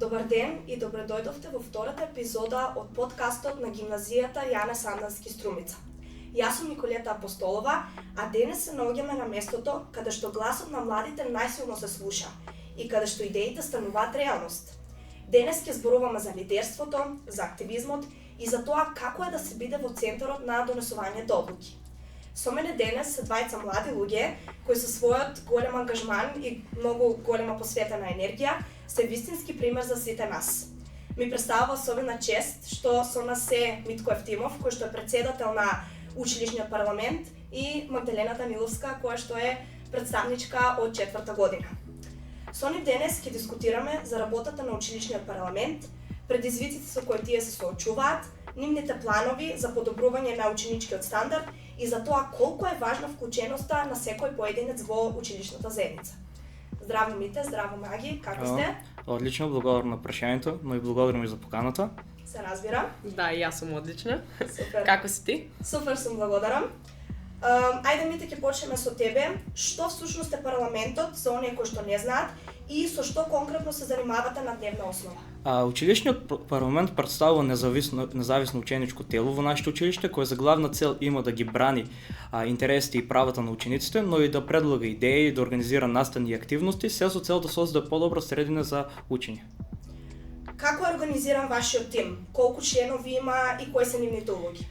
Добар ден и добре дојдовте во втората епизода од подкастот на гимназијата Јане Сандански Струмица. Јас сум Николета Апостолова, а денес се наоѓаме на местото каде што гласот на младите најсилно се слуша и каде што идеите стануваат реалност. Денес ќе зборуваме за лидерството, за активизмот и за тоа како е да се биде во центарот на донесувањето одлуки. Со мене денес се двајца млади луѓе кои со својот голем ангажман и многу голема посветена енергија се вистински пример за сите нас. Ми представува особена чест што со нас е Митко Евтимов, кој што е претседател на училишниот парламент, и Магдалена Даниловска, која што е представничка од 4-та година. Со нив денес ќе дискутираме за работата на училишниот парламент, предизвиците со кои тие се соочуваат, нивните планови за подобрување на ученичкиот стандард и за тоа колку е важна вклученоста на секој поединец во училишната заедница. Здраво Мите, здраво Маги, како сте? Одлично, благодарам на прашањето, но и благодарам и за поканата. Се разбира. Да, и јас сум одлична. Супер. Како си ти? Супер сум, благодарам. Ајде Мите, ќе почнеме со тебе. Што всушност е парламентот за оние кои што не знаат и со што конкретно се занимавате на дневна основа? Училишниот парламент представува независно ученичко тело во нашето училиште, кое за главна цел има да ги брани интересите и правата на учениците, но и да предлага идеи, да организира настани и активности, се со цел да создаде подобра средина за учење. Како е организиран вашиот тим? Колку членови има и кои се нивните улоги?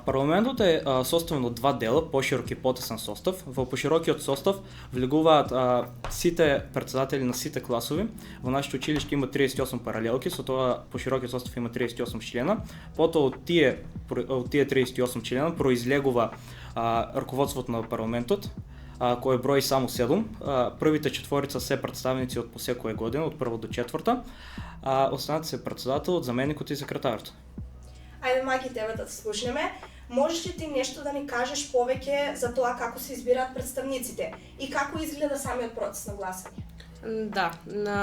Парламентот е составен од два дела, поширок и потесен состав. Во поширокиот состав влегуваат сите председатели на сите класови. Во нашето училиште има 38 паралелки, со тоа поширокиот состав има 38 члена. Потоа од тие 38 члена произлегува раководството на парламентот, кој брои само 7. Првите четворица се представници од по секоја година, од прва до четврта, останатите се председателот, заменикот и секретарот. Ајде Маги, тебе да те слушнеме. Можеш ли ти нешто да ни кажеш повеќе за тоа како се избираат представниците и како изгледа самиот процес на гласање? Да,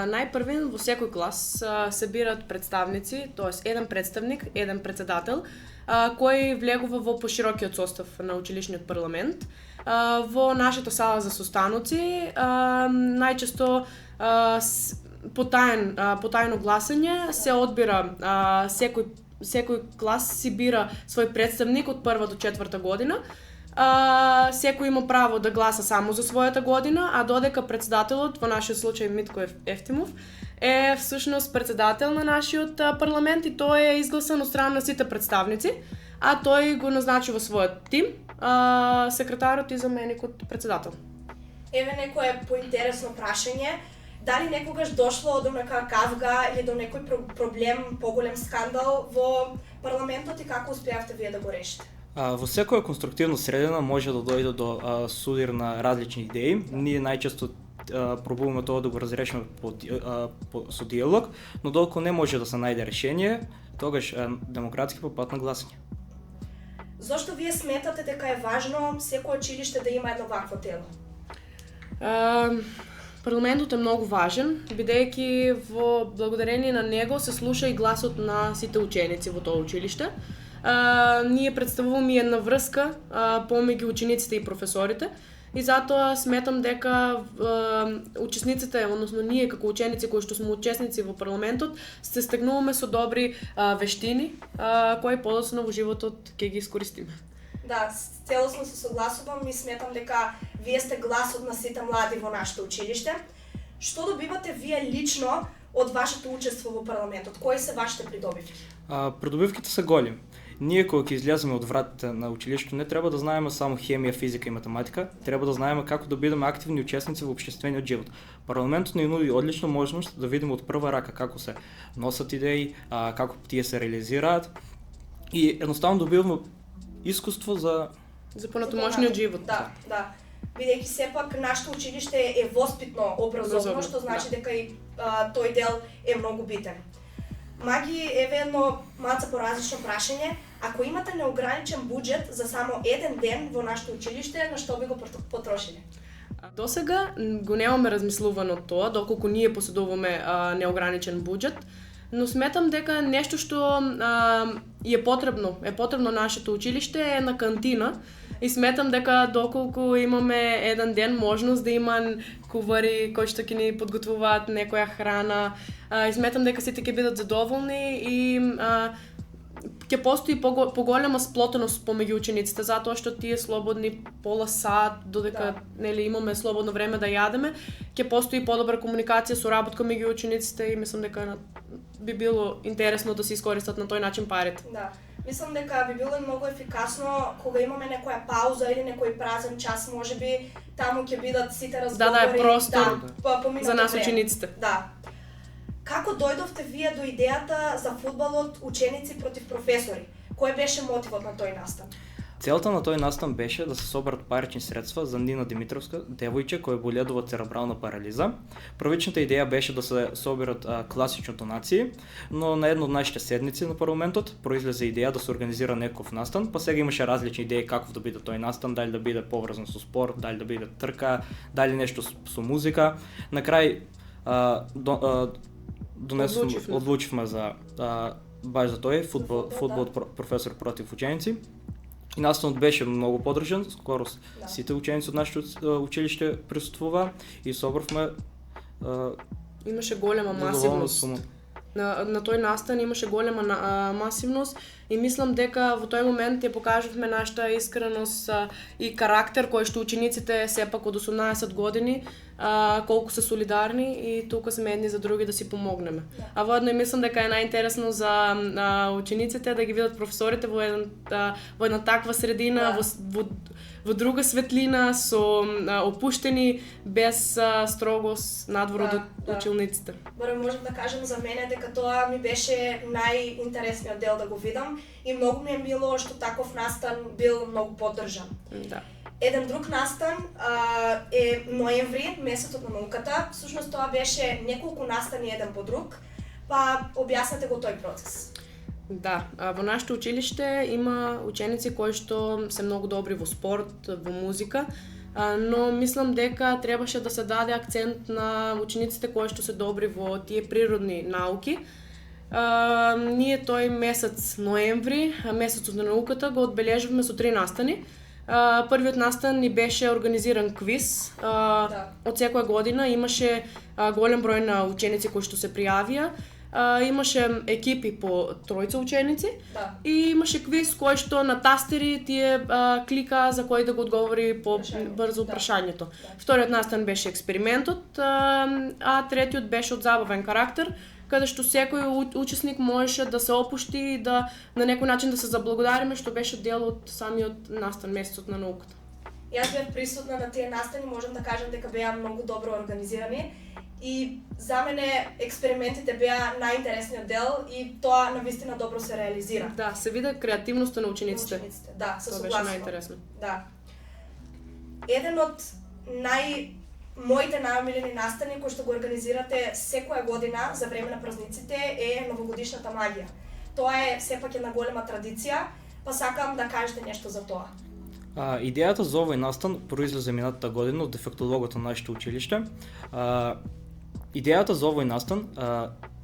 најпрвен во секој клас се бират представници, тоест еден представник, еден председател, кој влегува во поширокиот состав на училишниот парламент. Во нашата сала за состаноци најчесто потајно гласање се одбира секој клас си бира свој представник од прва до четврта година. Секој има право да гласа само за својата година, а додека председателот, во нашиот случај Митко Евтимов, е всушност председател на нашиот парламент и тој е изгласан од страна на сите представници, а тој го назначи во својот тим, секретарот и заменикот председател. Еве некое поинтересно прашање. Дали некогаш дошло до нека кавга или до некој проблем, поголем скандал во парламентот и како успеавте вие да го решите? Во секоја конструктивна средина може да дојде до судир на различни идеи. Ние најчесто пробуваме тоа да го разрешиме со диалог, но доколку не може да се најде решение, тогаш демократски по пат на гласање. Зошто вие сметате дека е важно секој училиште да има едно вакво тело? Парламентот е многу важен, бидејќи во благодарение на него се слуша и гласот на сите ученици во тоа училиште. Ние представуваме една врска помеѓу учениците и професорите и затоа сметам дека учесниците, односно ние како ученици кои што сме учесници во парламентот, се стегнуваме со добри вештини кои подоцна во животот ќе ги искористиме. Да, целосно се согласувам и сметам дека вие сте гласот на сите млади во нашето училиште. Што добивате вие лично од вашето учество во парламентот? Кои се вашите придобивки? Придобивките се големи. Ние кога ќе излеземе од вратите на училиштето не треба да знаеме само хемија, физика и математика, треба да знаеме како да бидеме активни учесници во општествениот живот. Парламентот ни нуди одлична можност да видиме од прва рака како се носат идеи, како тие се реализираат и едноставно добиваме искуство за понатомошниот живот. Да. Бидејќи сепак нашето училиште е воспитно образовно, што значи дека и тој дел е многу битен. Маги, еве едно малце поразлично прашање. Ако имате неограничен буџет за само еден ден во нашето училиште, на што би го потрошиле? Досега го немаме размислувано тоа, доколку ние поседуваме неограничен буџет, но сметам дека нешто што е потребно нашето училиште е на кантина, И сметам дека доколку имаме еден ден можност да има кувари кои што ќе ни подготвуваат некоја храна, и сметам дека сите ќе бидат задоволни и ќе постои поголема сплотеност помеѓу учениците, затоа што тие слободни пола сат додека нели имаме слободно време да јадеме, ќе постои подобра комуникација, соработка меѓу учениците и мислам дека би било интересно да се искористат на тој начин парите. Да. Мислам дека би било многу ефикасно кога имаме некоја пауза или некој празен час, можеби таму ќе бидат сите разговори. Да е простор за нас учениците. Да. Како дојдовте вие до идејата за фудбалот ученици против професори? Кој беше мотивот на тој настан? Целта на тој настан беше да се соберат парични средства за Нина Димитровска, девојче која боледува од церебрална парализа. Првичната идеја беше да се соберат класични донации, но на една од нашите седници на парламентот произлезе идеја да се организира некој настан, па сега имаше различни идеи каков да биде тој настан, дали да биде поврзан со спорт, дали да биде трка, дали нешто со музика. На крај одлучивме за баш за тој фудбал професор против ученици. И настанот беше многу подржан, скоро сите ученици од нашето училиште присуствуваа и собравме имаше голема масивност. На тој настан имаше голема масивност и мислам дека во тој момент ја покажавме нашата искреност и карактер кој што учениците сепак од 18 години колку се солидарни и тука сме едни за други да си помогнеме. А воедно и мислам дека е најинтересно за учениците да ги видат професорите во една таква средина, во друга светлина, со опуштени, без строгост надвор од училниците. Барем можам да кажам за мене дека тоа ми беше најинтересниот дел да го видам и многу ми е мило што таков настан бил многу поддржан. Да. Еден друг настан е ноември, месецот на науката. Всушност тоа беше неколку настани еден по друг, па објаснете го тој процес. Да, во нашето училиште има ученици кои што се многу добри во спорт, во музика, но мислам дека требаше да се даде акцент на учениците кои што се добри во тие природни науки. Ние тој месец ноември, месецот на науката, го одбележавме со 3 настани. Првиот настан ни беше организиран квиз. Од секоја година имаше голем број на ученици кои што се пријавија. Имаше екипи по 3 ученици и имаше квиз кој што на тастери тие клика за кој да го одговори по брзо прашањето. Вториот настан беше експериментот, а третиот беше од забавен карактер, каде што секој учесник можеше да се опушти и да на некој начин да се заблагодариме што беше дел од самиот настан, месецот на науката. Јас бев присутна на тие настани, можам да кажам дека беа многу добро организирани и за мене експериментите беа најинтересниот дел и тоа навистина добро се реализира. Да, се виде креативноста на учениците. Да, се согласувам. Тоа беше најинтересно. Да. Еден од моите најомилени настани кои што го организирате секоја година за време на празниците е новогодишната магија. Тоа е сепак една голема традиција, па сакам да кажете нешто за тоа. Идејата за овој настан произлезе минатата година од дефектологот на нашето училиште. Идејата за овој настан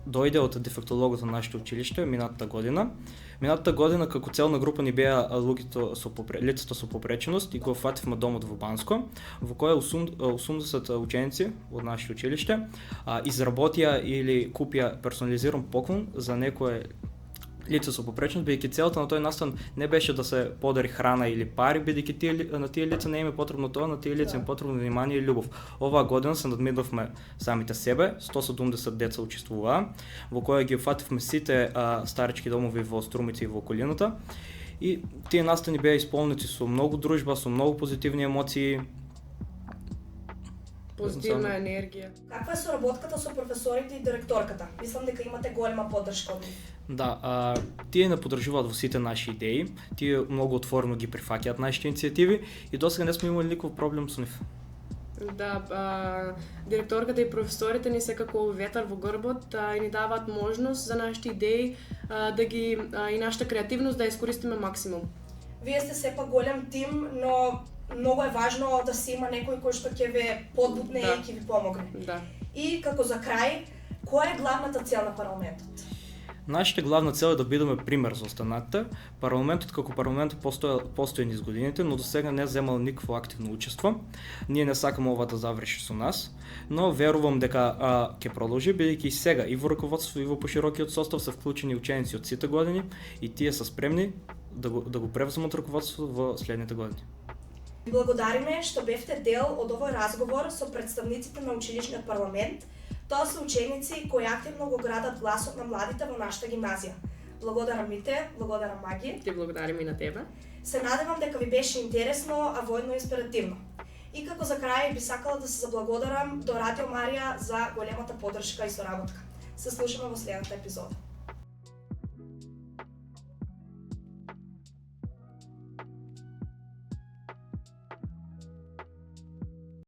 дојде од дефектологот на нашето училиште минатата година. Минатата година како целна група ни беа лицата со попреченост и го фативме домот во Банско, во кој 80 ученици од нашето училиште изработија или купија персонализиран поклон за некое лице со попреченост, бидејќи целта на тој настан не беше да се подари храна или пари, бидејќи на тие лица не им е потребно тоа, на тие лица им е потребно внимание и љубов. Оваа година се надминавме самите себе, 170 деца учествуваа, во која ги фативме сите старички домови во Струмица и во околината. И тие настани беа исполнети со многу дружба, со многу позитивни емоции. Позитивна енергија. Каква е соработката со професорите и директорката? Мислам дека имате голема поддршка од нив. Да, тие не поддржуваат во сите наши идеи, тие многу отворено ги прифаќаат нашите иницијативи и досега не сме имали никаков проблем со нив. Да, директорката и професорите ни се како ветар во грбот и ни даваат можност за нашите идеи и нашата креативност да ја искористиме максимум. Вие сте сепак голем тим, но многу е важно да се има некој кој што ќе ве подбутне и ќе ви помогне. Да. И како за крај, која е главната цел на парламентот? Нашата главна цел е да бидеме пример за останатите. Парламентот како парламент постои низ годините, но до сега не е земал никакво активно учество. Ние не сакаме ова да заврши со нас, но верувам дека ќе продолжи, бидејќи и сега и во раководство и во поширокиот состав се вклучени ученици од сите години и тие се спремни да го превземат раководството во следните години. Благодариме што бевте дел од овој разговор со представниците на училишниот парламент. Тоа се ученици кои активно го градат гласот на младите во нашата гимназија. Благодарам Мите, благодарам Маги. Ти благодарим и на тебе. Се надевам дека ви беше интересно, а воедно инспиративно. И како за крај би сакала да се заблагодарам до Радио Марија за големата поддршка и соработка. Се слушаме во следната епизода.